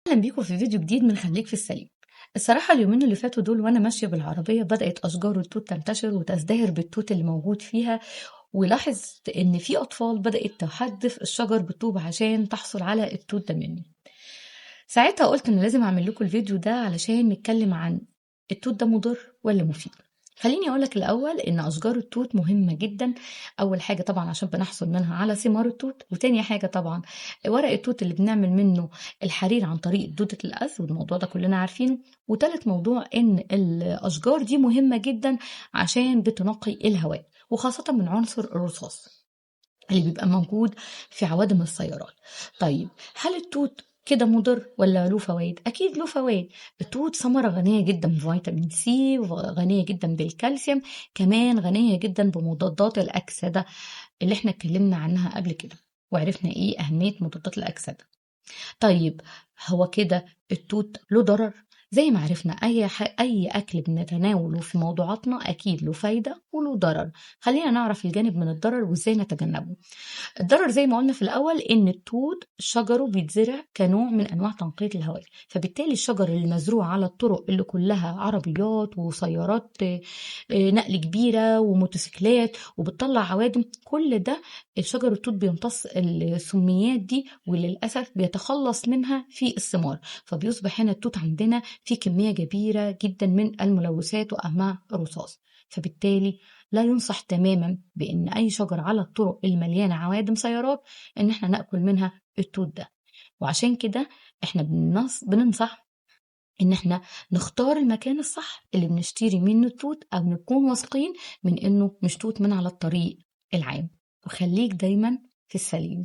أهلا بيكم في فيديو جديد من خليك في السليم. الصراحة اليومين اللي فاتوا دول وأنا ماشية بالعربية بدأت أشجار التوت تنتشر وتزدهر بالتوت اللي موجود فيها، ولاحظت إن في أطفال بدأت تحدف الشجر بالطوب عشان تحصل على التوت ده مني. ساعتها قلت إن لازم أعمل لكم الفيديو ده علشان نتكلم عن التوت ده مضر ولا مفيد. خليني أقولك الأول إن أشجار التوت مهمة جدا. أول حاجة طبعا عشان بنحصل منها على ثمار التوت، وتاني حاجة طبعا ورق التوت اللي بنعمل منه الحرير عن طريق دودة الأذى، والموضوع ده كلنا عارفينه. وتالت موضوع إن الأشجار دي مهمة جدا عشان بتنقي الهواء، وخاصة من عنصر الرصاص اللي بيبقى موجود في عوادم السيارات. طيب، هل التوت كده مضر ولا له فوائد؟ اكيد له فوائد. التوت ثمره غنيه جدا بفيتامين سي، وغنيه جدا بالكالسيوم، كمان غنيه جدا بمضادات الاكسده اللي احنا اتكلمنا عنها قبل كده، وعرفنا ايه اهميه مضادات الاكسده. طيب، هو كده التوت له ضرر؟ زي ما عرفنا أي أكل بنتناوله في موضوعاتنا أكيد له فايدة وله ضرر. خلينا نعرف الجانب من الضرر وإزاي نتجنبه. الضرر زي ما قلنا في الأول إن التوت شجره بيتزرع كنوع من أنواع تنقية الهواء، فبالتالي الشجر اللي مزروع على الطرق اللي كلها عربيات وسيارات نقل كبيرة وموتوسيكلات وبتطلع عوادم، كل ده الشجر التوت بيمتص السميات دي، وللأسف بيتخلص منها في الثمار، فبيصبح هنا التوت عندنا في كمية كبيرة جدا من الملوثات وأهمها الرصاص. فبالتالي لا ينصح تماما بأن أي شجر على الطرق المليانة عوادم سيارات إن احنا نأكل منها التوت ده. وعشان كده احنا بننصح إن احنا نختار المكان الصح اللي بنشتري منه التوت، أو نكون واثقين من إنه مش توت من على الطريق العام. وخليك دايما في السليم.